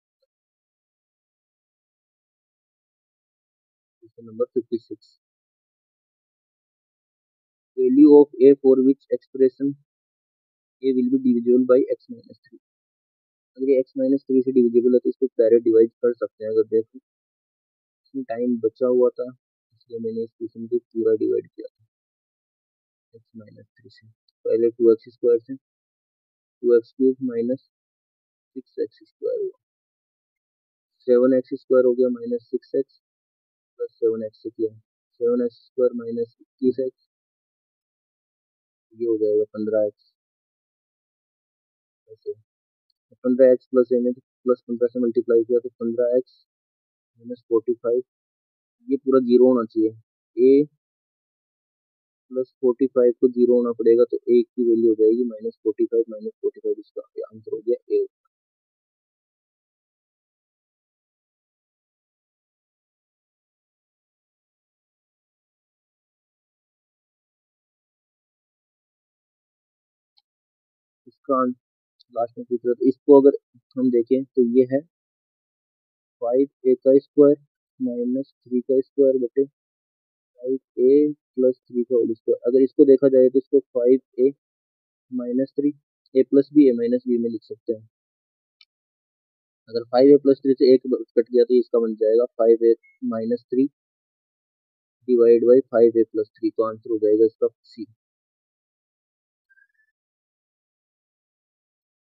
Question number 56। Value of A for which expression a will be divisible by x minus three. अगर ये एक्स माइनस थ्री से डिविजिबल है तो इसको डायरेक्ट डिवाइड कर सकते हैं। अगर देखो इसमें टाइम बचा हुआ था, इसलिए मैंने इस क्वेश्चन को पूरा डिवाइड किया था एक्स माइनस थ्री से। पहले 2x² से 2x³ माइनस 6x² हुआ, 7x² हो गया माइनस 6x प्लस 7x से किया, 7x² माइनस 21x, ये हो जाएगा 15x। ऐसे 15x प्लस ए में प्लस 15 से मल्टीप्लाई किया तो 15x माइनस 45, ये पूरा जीरो होना चाहिए। ए प्लस 45 को जीरो होना पड़ेगा, तो ए की वैल्यू हो जाएगी -45 -45, इसका आंसर हो गया ए। इसका लास्ट में पूछ रहे तो इसको अगर हम देखें तो ये है 5a² माइनस 3 का स्क्वायर बटे 5a+3 का होल स्क्वायर। अगर इसको देखा जाए तो इसको 5a-3, a plus B A minus B में लिख सकते हैं। अगर 5a+3 से एक कट गया तो इसका बन जाएगा 5a-3 डिवाइड बाई 5a+3, तो आंसर हो जाएगा इसका C.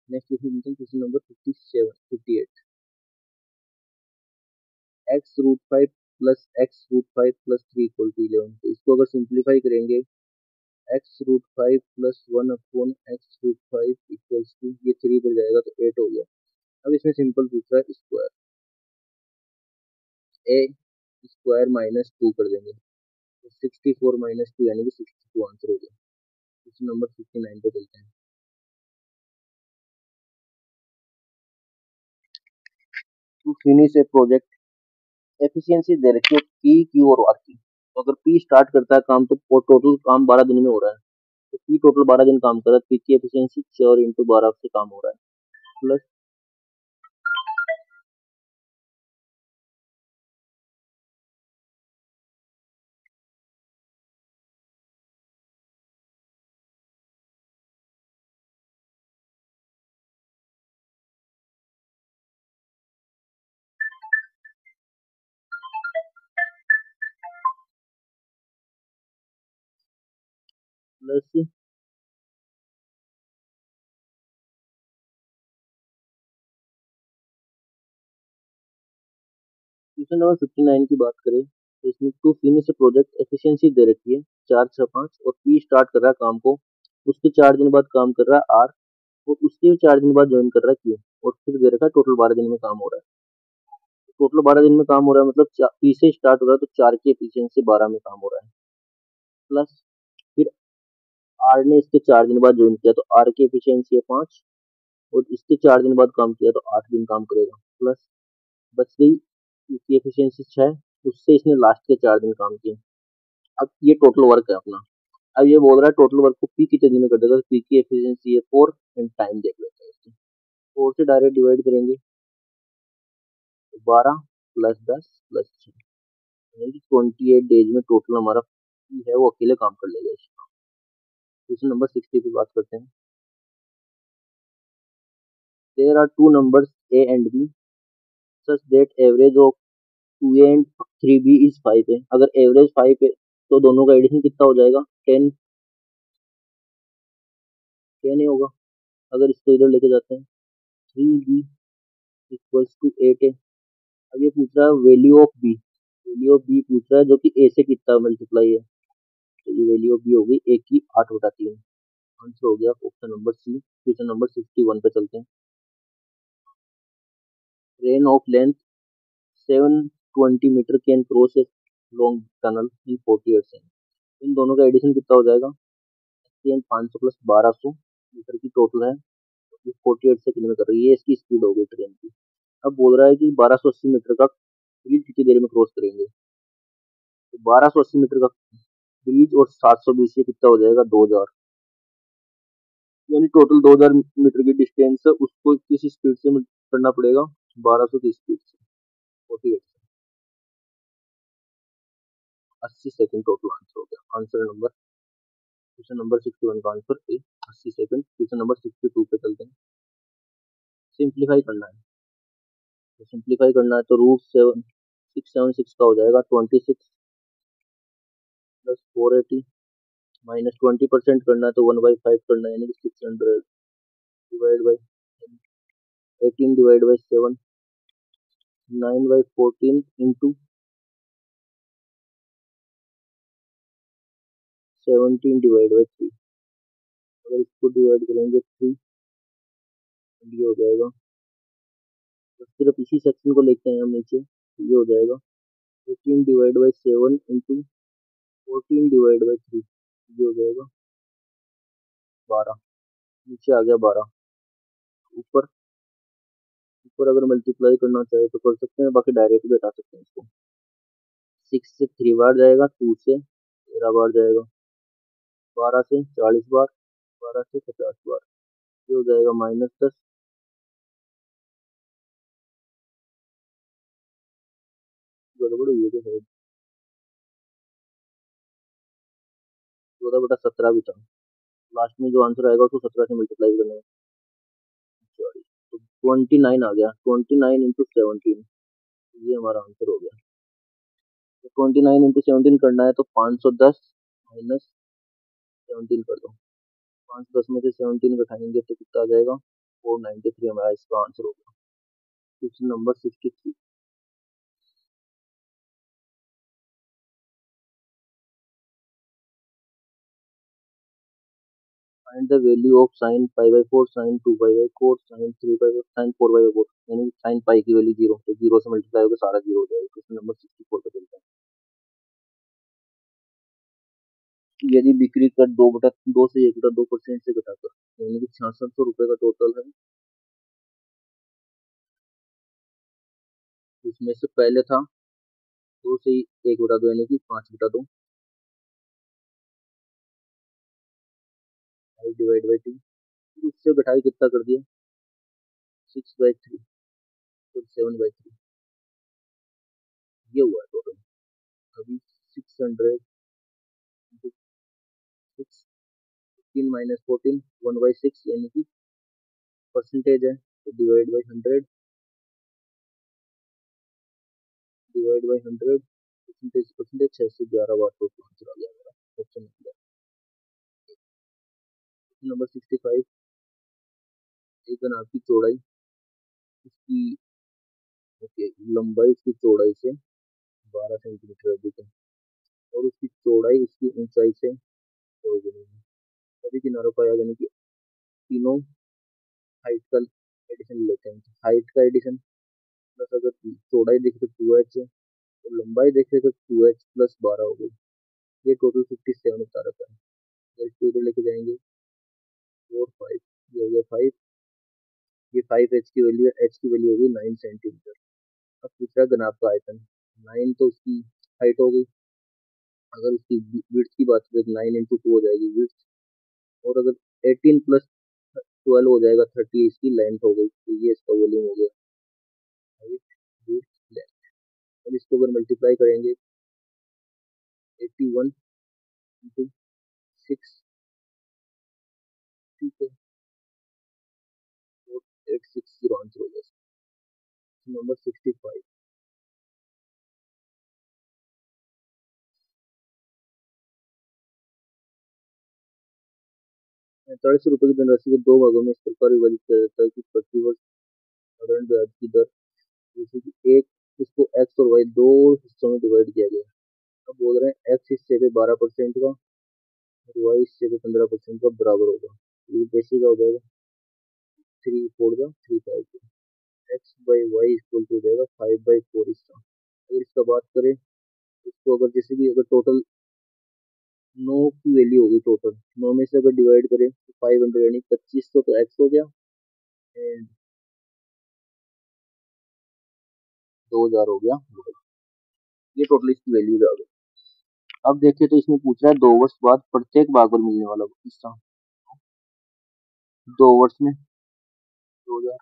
Next question, question number 58। x√5 plus x√5 plus 3 equal to 11, तो इसको अगर सिंप्लीफाई करेंगे, x√5 plus 1/x√5 equals to, ये 3 इधर जाएगा तो 8 हो गया। अब इसमें सिंपल पूछ रहा है स्क्वायर, ए स्क्वायर माइनस 2 कर देंगे, तो 64 - 2 यानी कि 62 आंसर हो गया। क्वेश्चन नंबर 59 पे चलते हैं। To finish a project efficiency दे रखी है पी, क्यू और आर की। तो अगर पी स्टार्ट करता है काम तो टोटल काम 12 दिन में हो रहा है, तो पी टोटल 12 दिन काम कर रहा है, पी की एफिशिएंसी 6 और इंटू 12 से काम हो रहा है, प्लस प्लस क्वेश्चन नंबर 59 की बात करें तो इसमें टू फिनिश प्रोजेक्ट एफिशिएंसी दे रखी है 4, 6, 5 और पी स्टार्ट कर रहा है काम को, उसके 4 दिन बाद काम कर रहा है आर, और उसके 4 दिन बाद ज्वाइन कर रहा है क्यू, और फिर दे रखा है टोटल 12 दिन में काम हो रहा है। टोटल 12 दिन में काम हो रहा है मतलब पी से स्टार्ट हो रहा है तो 4 की एफिशिएंसी 12 में काम हो रहा है, प्लस फिर आर ने इसके 4 दिन बाद ज्वाइन किया तो आर की एफिशिएंसी है 5, और इसके 4 दिन बाद काम किया तो 8 दिन काम करेगा, प्लस बच गई इसकी एफिशिएंसी 6, उससे इसने लास्ट के 4 दिन काम किए। अब ये टोटल वर्क है अपना। अब ये बोल रहा है टोटल वर्क को पी कितने दिन में कर देगा, तो पी की एफिशिएंसी है 4 एंड टाइम देख लेते हैं इसकी। 4 से डायरेक्ट डिवाइड करेंगे तो 12 प्लस 10 प्लस 6 यानी कि 28 डेज में टोटल हमारा पी है वो अकेले काम कर लेगा इसका। क्वेश्चन नंबर 60 की बात करते हैं। There are two numbers A and B such that average of 2a and 3b is 5 है। अगर एवरेज 5 है तो दोनों का एडिशन कितना हो जाएगा, 10। 10 ही होगा। अगर इसको इधर लेके जाते हैं 3b इक्वल्स टू 8 है। अब ये पूछ रहा है value of B, value of B पूछ रहा है जो कि ए से कितना मल्टीप्लाई है, तो ये वैल्यू ऑफ बी होगी ए की 8/3। आंसर हो गया option number C. Question number 61 पे चलते हैं। Train of length 720 metre can cross a long tunnel in 40 years. इन दोनों का एडिशन कितना हो जाएगा, ट्रेन 500 प्लस 1200 मीटर की टोटल है, 48 सेकंड में कर रही है, ये इसकी स्पीड हो गई ट्रेन की। अब बोल रहा है कि 1280 मीटर का ब्रिज कितनी देर में क्रॉस करेंगे, तो 1280 मीटर का ब्रिज और 720 से कितना हो जाएगा 2000, यानी टोटल 2000 मीटर की डिस्टेंस है उसको किस स्पीड से करना पड़ेगा, 1200 की स्पीड से, 48 से, 80 सेकंड टोटल आंसर हो गया। आंसर नंबर क्वेश्चन नंबर 61 का answer A 80 second. Question number 62 पे चलते हैं। सिंप्लीफाई करना है, तो सिंप्लीफाई करना है तो √676 का हो जाएगा 26 प्लस 480 माइनस 20% करना है तो 1/5 करना है यानी कि 600 divide by 18 divide by 7 9/14 into 17 divide by 3। अगर इसको डिवाइड करेंगे 3 ये हो जाएगा, तो सिर्फ इसी सेक्शन को लेते हैं हम नीचे तो ये हो जाएगा 18 divide by 7 into 14 divide by 3, ये हो जाएगा 12। नीचे आ गया 12। ऊपर ऊपर अगर मल्टीप्लाई करना चाहे तो कर सकते हैं, बाकी डायरेक्ट भी हटा सकते हैं इसको। 6 से 3 बार जाएगा, 2 से 13 बार जाएगा, 12 से 40 बार, 12 से 50 बार, ये हो जाएगा -10। गड़बड़ हुई है क्या शायद, 14/17 भी था। लास्ट में जो आंसर आएगा उसको 17 से मल्टीप्लाई करना है। सॉरी, तो 29 आ गया, 29 × 17, ये हमारा आंसर हो गया। तो 29 × 17 करना है तो 510 माइनस 17 कर दो, 510 में से 17 घटाएंगे तो कितना आ जाएगा 493, हमारा इसका आंसर होगा। Question number 63। Find the value of sine pi by four, sign to pi by four, sine three pi by, sine four by four, यानी साइन पाई की वैल्यू जीरो, तो जीरो से मल्टीप्लाई होकर सारा जीरो हो जाएगा। Question number 64 पे चलता है। यदि बिक्री कर 2/2 से 1/2% से घटाकर, यानी कि 6600 रुपये का टोटल है, उसमें से पहले था 2 से 1/2 यानी कि 5/2, डिवाइड बाई 2, उससे घटाई कितना कर दिया 6/3, तो 7/3, ये हुआ टोटल। अभी 600 सिक्स 15 - 14 1/6 यानी कि परसेंटेज है, तो डिवाइड बाई 100 परसेंटेज, परसेंटेज 6 से 11 बार तो आंसर आ गया मेरा ऑप्शन नंबर। नंबर 65, एक कनाब की चौड़ाई उसकी, ओके, लंबाई उसकी चौड़ाई से 12 सेंटीमीटर अधिक है, और उसकी चौड़ाई उसकी ऊंचाई से 2 गुनी है। सभी किनारों का यानी कि तीनों हाइट का एडिशन लेते हैं। हाइट का एडिशन प्लस, अगर चौड़ाई देखे तो 2h है, और लंबाई देखे तो 2h + 12 हो गई, ये टोटल 57 बता रखा है। अगर इसको इधर लेके जाएंगे 4 5, ये हो गया 5, ये 5h की वैल्यू है, h की वैल्यू होगी 9 सेंटीमीटर। अब पूछा घनाभ का आयतन, 9 तो उसकी हाइट हो गई, अगर उसकी विड्थ की बात करें तो 9 × 2 हो जाएगी विड्थ, और अगर 18 + 12 हो जाएगा 30, इसकी लेंथ हो गई, तो ये इसका वॉल्यूम हो गया हाइट विड्थ लेंथ। अब इसको अगर मल्टीप्लाई करेंगे 81 × 6, ठीक है, 4860 आंसर हो गया। नंबर 65, 45 रुपए की धनराशि को 2 भागों में इस प्रकार विभाजित किया जाता है कि प्रतिवर्ष साधारण ब्याज की दर, जैसे कि एक, इसको एक्स और वाई दो हिस्सों में डिवाइड किया गया। अब बोल रहे हैं एक्स हिस्से पे 12% का और वाई हिस्से पे 15% का बराबर होगा, ये बेसिक हो जाएगा 3 4 3 5, X by Y equal to हो जाएगा 5/4 इसका। अगर इसका बात करें, इसको अगर जैसे कि अगर टोटल 9 की वैल्यू होगी, टोटल 9 में से अगर डिवाइड करें तो 500 यानी 2500 तो एक्स हो गया, एंड 2000 हो गया वाई। ये टोटल इसकी वैल्यूज आ गई। अब देखिए तो इसमें पूछ रहा है 2 वर्ष बाद प्रत्येक भाग पर मिलने वाला हिस्सा, 2 वर्ष में 2000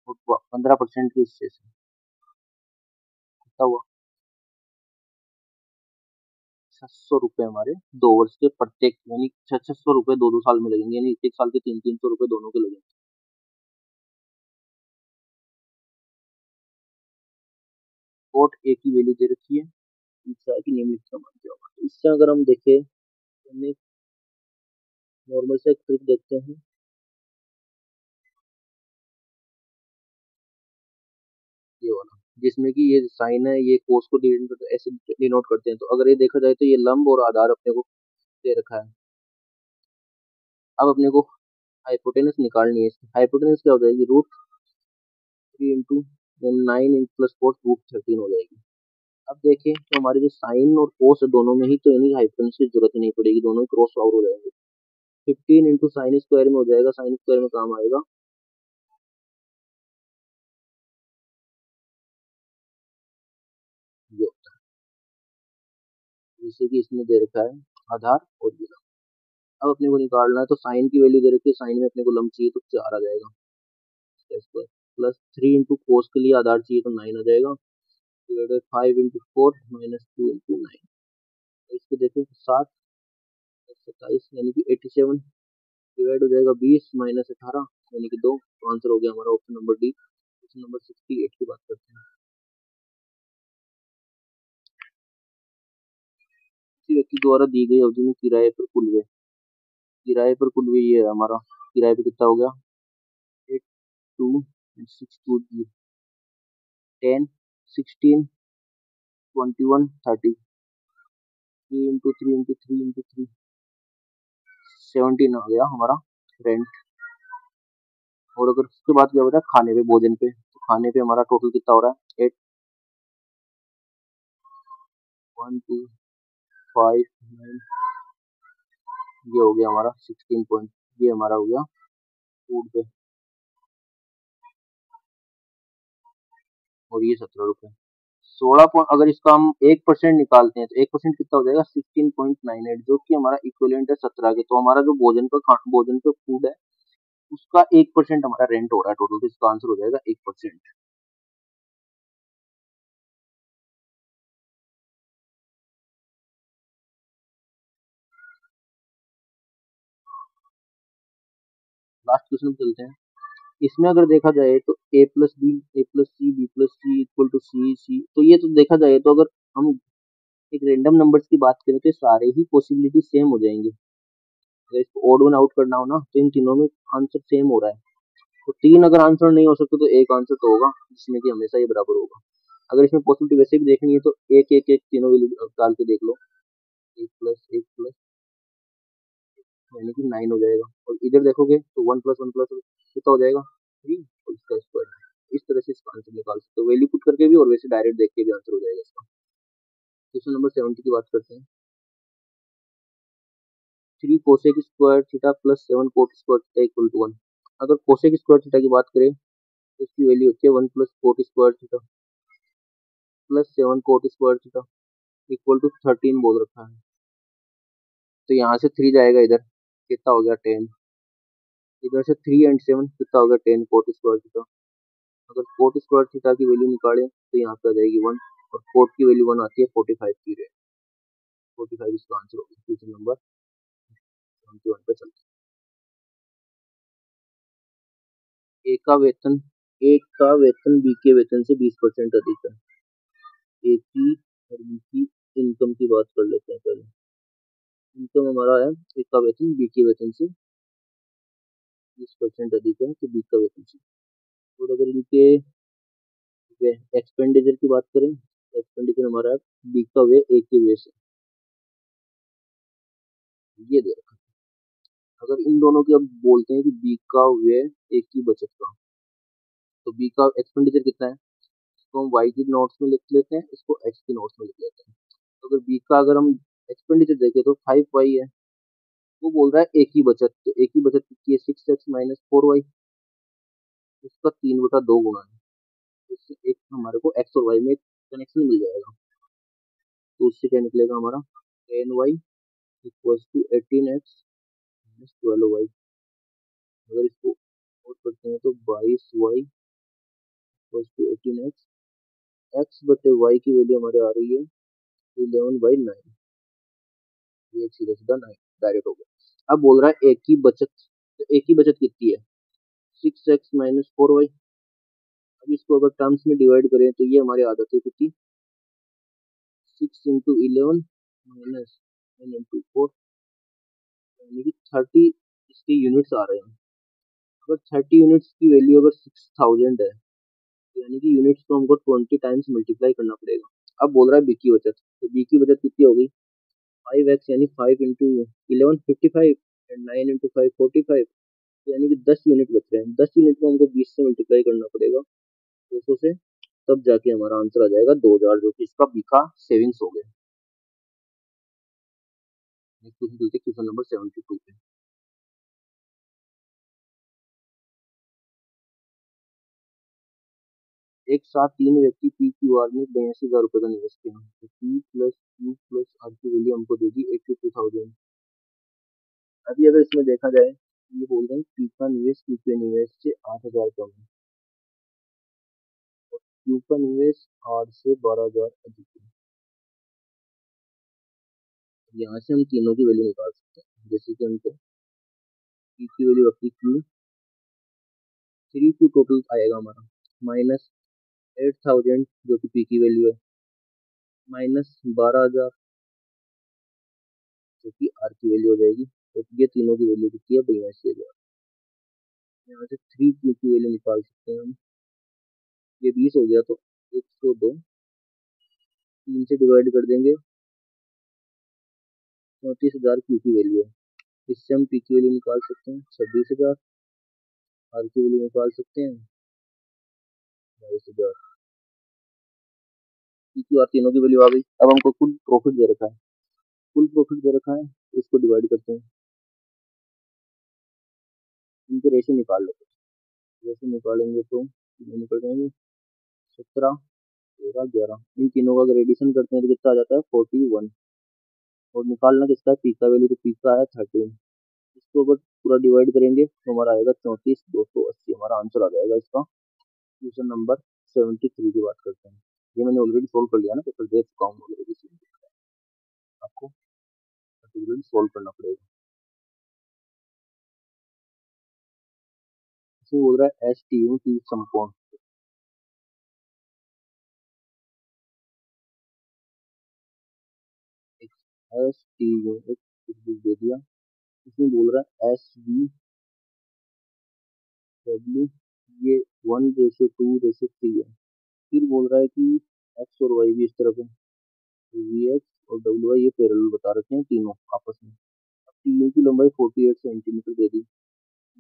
और 15% के हिस्से से कितना हुआ 600 रुपये हमारे 2 वर्ष के प्रत्येक, यानी 600 रुपये 2 2 साल में लगेंगे, यानी एक साल के 300 रुपये दोनों के लगेंगे। कोट ए की वैल्यू दे रखी है, तीसरा है कि निम्नलिखित का मान क्या होगा। तो इससे अगर हम देखें, हमने नॉर्मल से एक ट्रिक देखते हैं, ये वाला, जिसमें कि ये साइन है, ये कोस को ऐसे डिनोट करते हैं। तो अगर ये देखा जाए तो ये लंब और आधार अपने को दे रखा है। अब अपने को हाइपोटेनस निकालनी है। हाइपोटेनस क्या हो जाएगी, √3 × 9 + 4 √13 हो जाएगी। अब देखें तो हमारे जो साइन और कोस है दोनों में ही, तो यानी हाइपोटेनस की जरूरत ही नहीं पड़ेगी, दोनों ही क्रॉस आउट हो जाएंगे। 15 × साइन स्क्वायर में हो जाएगा, साइन स्क्वायर में काम आएगा, ये होता है। जैसे कि इसमें दे रखा है आधार और ये लंब। अब अपने को निकालना है, तो साइन की वैल्यू दे रखी है, साइन में अपने को लंब चाहिए तो 4 आ जाएगा स्क्वायर, प्लस 3 × कोस के लिए आधार चाहिए तो 9 आ जाएगा, डिवाइडेड 5 × 4 - 2 × 9। इसको देखो 7 27 यानी कि 87, डिवाइड हो जाएगा 20 - 18 यानी कि 2, तो आंसर हो गया हमारा option number D. Option number 68 की बात करते हैं। किसी व्यक्ति द्वारा दी गई अवधि में किराए पर कुल व्यय, किराए पर कुल व्यय ये है हमारा, किराए पे कितना हो गया 8 2 6 2 10 16 21 30, 3 × 3 × 3 × 3 17 आ गया हमारा रेंट। और अगर उसके बाद क्या बचा खाने पे, भोजन पे, तो खाने पे हमारा टोटल कितना हो रहा है, 8, 1 2 5 9, ये हो गया हमारा 16 पॉइंट, ये हमारा हो गया फूड पे। और ये 17 रुपये 16 अगर इसका हम 1% निकालते हैं तो 1% कितना हो जाएगा, 16.98, जो कि हमारा इक्विवेलेंट है 17 के। तो हमारा जो भोजन का फूड है उसका 1% हमारा रेंट हो रहा है टोटल, तो इसका आंसर हो जाएगा 1%। लास्ट क्वेश्चन चलते हैं। इसमें अगर देखा जाए तो A plus B, A plus C, B plus C equal to C C, तो ये तो देखा जाए तो अगर हम एक रेंडम नंबर्स की बात करें तो ये सारे ही पॉसिबिलिटी सेम हो जाएंगे। अगर इसको ओड वन आउट करना हो ना तो इन तीनों में आंसर सेम हो रहा है। तो 3 अगर आंसर नहीं हो सकते तो एक आंसर तो होगा जिसमें कि हमेशा ये बराबर होगा। अगर इसमें पॉसिबिलिटी वैसे भी देखनी है तो एक एक एक तीनों वैल्यू डाल के देख लो, एक प्लस यानी कि 9 हो जाएगा। और इधर देखोगे तो 1 प्लस कितना हो जाएगा, 3, और इसका स्क्वायर। इस तरह से इसका आंसर निकाल सकते हो, वैल्यू पुट करके भी और वैसे डायरेक्ट देख के भी आंसर हो जाएगा इसका। क्वेश्चन नंबर 70 की बात करते हैं। 3 cosec square theta plus 7 cot square theta equal to 1। अगर कोसेक स्क्वायर थीटा की बात करें तो इसकी वैल्यू होती है 1 plus cot square theta plus 7 cot square theta equal to 13 बोल रखा है। तो यहाँ से 3 जाएगा इधर, कितना हो गया 10। इधर से 3 एंड 7 कितना हो गया 10 कोट स्क्वायर थीटा। अगर कोट स्क्वायर थीटा की वैल्यू निकालें तो यहाँ पे आ जाएगी 1, और कोट की वैल्यू 1 आती है 45 की रेट। 45 इसका आंसर होगा। क्वेश्चन नंबर 71 पे चलते हैं। ए का वेतन बी के वेतन से 20% अधिक है। ए की और बी की इनकम की बात कर लेते हैं पहले। इनकम हमारा है ए का वेतन बी के वेतन से 20% अधिक है, तो बी का वेतन से। और अगर इनके एक्सपेंडिचर की बात करें, एक्सपेंडिचर हमारा है बी का वे ए के वे से, ये दे रखा है। अगर इन दोनों की अब बोलते हैं कि बी का वे ए की बचत का, तो बी का एक्सपेंडिचर कितना है, इसको हम वाई की नोट्स में लिख लेते हैं, इसको एक्स की नोट्स में लिख लेते हैं। तो अगर बी का अगर हम एक्सपेंडिचर देखें तो 5y है। वो बोल रहा है ए की बचत, तो ए की बचत कितनी है, 6x माइनस 4y, उसका 3/2 गुना है। इससे एक हमारे को एक्स और वाई में कनेक्शन मिल जाएगा। तो उससे क्या निकलेगा हमारा, 10y equals to 18x minus 12y। अगर इसको और करते हैं तो 22y equals to 18x, X बटे वाई की वैल्यू हमारे आ रही है 11/9। ये सीधा सीधा 9 डायरेक्ट हो गया। अब बोल रहा है एक की बचत, तो एक की बचत कितनी है, 6x माइनस 4y। अब इसको अगर टर्म्स में डिवाइड करें तो ये हमारी आदत है कितनी, 6 into 11 माइनस 10 into 4, यानी कि 30 इसके यूनिट्स आ रहे हैं। अगर 30 यूनिट्स की वैल्यू अगर 6000 है, तो यानी कि यूनिट्स को हमको 20 टाइम्स मल्टीप्लाई करना पड़ेगा। अब बोल रहा है बी की बचत, तो बी की बचत कितनी होगी, 5x यानी 5 into 11 55 एंड 9 into 5 45, यानी कि 10 यूनिट बच रहे हैं। 10 यूनिट को हमको 20 से मल्टीप्लाई करना पड़ेगा, 200 से, तब जाके हमारा आंसर आ जाएगा 2000, जो कि इसका बी का सेविंग्स हो गया। क्वेश्चन नंबर 72 पे। एक साथ 3 व्यक्ति पी क्यू आर में 82,000 रुपए का निवेश किया, तो P plus Q plus R की वैल्यू हमको देगी 82,000। अभी अगर इसमें देखा जाए, ये बोल रहे हैं पी का निवेश क्यू के निवेश से 8,000 कम है, और क्यू का निवेश आर से 12,000 अधिक है। यहाँ से हम तीनों की वैल्यू निकाल सकते हैं। जैसे कि हमको पी की वैल्यू रखी क्यू, 3 क्यू टोटल आएगा हमारा, माइनस 8,000 जो कि पी की वैल्यू है, माइनस 12,000 जो कि आर की वैल्यू हो जाएगी। तो ये तीनों की वैल्यू कितनी है, 82,000। यहाँ से 3 क्यू की वैल्यू निकाल सकते हैं हम, ये 20 हो गया तो 102, 3 से डिवाइड कर देंगे, 34,000 क्यू की वैल्यू है। इससे हम पी की वैल्यू निकाल सकते हैं 26,000, आर की वैल्यू निकाल सकते हैं 22,000। पी की आर तीनों की वैल्यू आ गई। अब हमको कुल प्रॉफिट दे रखा है, कुल प्रॉफिट दे रखा है, इसको डिवाइड करते हैं, इनके रेशो निकाल लेते हैं। रेशो निकालेंगे तो कितने निकल जाएंगे, 17, 13, 11। इन तीनों का अगर एडिशन करते हैं तो कितना आ जाता है 41। और निकालना किसका है, पी का वैल्यू, तो पी का है 13। इसको अगर पूरा डिवाइड करेंगे तो हमारा आएगा 34,280, हमारा आंसर आ जाएगा इसका। क्वेश्चन नंबर 73 की बात करते हैं। ये मैंने ऑलरेडी सोल्व कर लिया ना, पेपर दे चुका हूँ ऑलरेडी, आपको पर्टिकुलरली सोल्व करना पड़ेगा। इसमें बोल रहा है एस टी यू की समकोण, एस टी यू एक दे दिया। इसमें बोल रहा है एस वी डब्ल्यू, ये 1:2:3 है। फिर बोल रहा है कि एक्स और वाई भी इस तरफ है, वी एक्स और डब्ल्यू वाई ये पैरेलल बता रखे हैं तीनों आपस में। तीनों की लंबाई 48 सेंटीमीटर दे दी।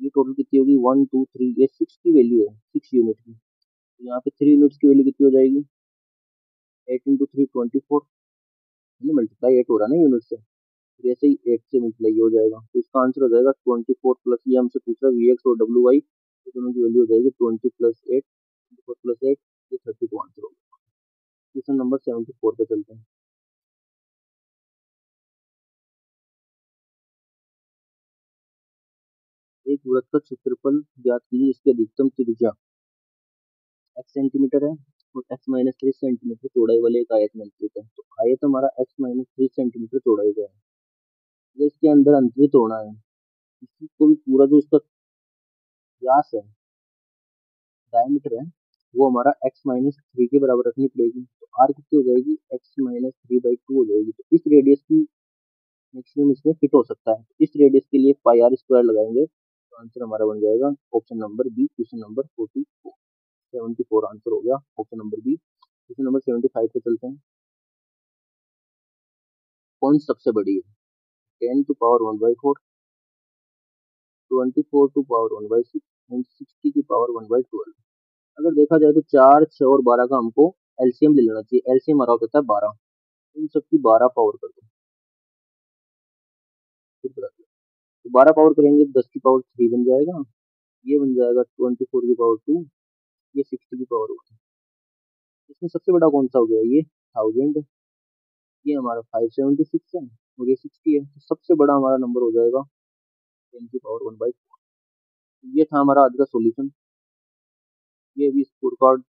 ये टोटल कितनी होगी, 1, 2, 3, ये 6 की वैल्यू है, 6 यूनिट की। तो यहाँ पे 3 यूनिट्स की वैल्यू कितनी हो जाएगी, 8 × 3 24, मल्टीप्लाई 8 हो रहा है ना यूनिट से, जैसे ही 8 से मल्टीप्लाई हो जाएगा तो इसका आंसर हो जाएगा 24 प्लस, ये हमसे पूछ रहा है वी एक्स और डब्ल्यू वाई, तो दोनों की वैल्यू हो जाएगी 20 + 8, 24 + 8, ये 32 आंसर होगा। क्वेश्चन नंबर 74 पे चलते हैं। एक वृत्त का क्षेत्रफल ज्ञात कीजिए, इसकी अधिकतम त्रिज्या x सेंटीमीटर है और x-3 सेंटीमीटर चौड़ाई वाले एक आयत में अंतरित है। तो आयत हमारा x-3 सेंटीमीटर चौड़ाई का है, तो इसके अंदर अंतरित होना है, इसको भी पूरा जो इसका व्यास है, डायमीटर है, वो हमारा x-3 के बराबर रखनी पड़ेगी। तो r कितनी हो जाएगी, x-3/2 हो जाएगी। तो इस रेडियस की मैक्सिमम इसमें फिट हो सकता है, इस रेडियस के लिए पाई आर स्क्वायर लगाएंगे तो आंसर हमारा बन जाएगा option number B, question number 44। 74 answer हो गया option number B. Question number 75 पे चलते हैं। कौन सबसे बड़ी है, 10⁴, 24⁴ एंड 60⁴12। अगर देखा जाए तो 4, 6 और 12 का हमको एलसीएम ले लेना चाहिए। एलसीएम हमारा होता है 12, इन सबकी 12 पावर कर दो, फिर करा दो। तो 12 पावर करेंगे 10⁻³ बन जाएगा, ये बन जाएगा 24⁴, ये 60⁴1। इसमें सबसे बड़ा कौन सा हो गया, ये 1000, ये हमारा 576 है और ये 60 है, तो सबसे बड़ा हमारा नंबर हो जाएगा 10⁻⁴। ये था हमारा आज का सॉल्यूशन। ये भी स्कोर कार्ड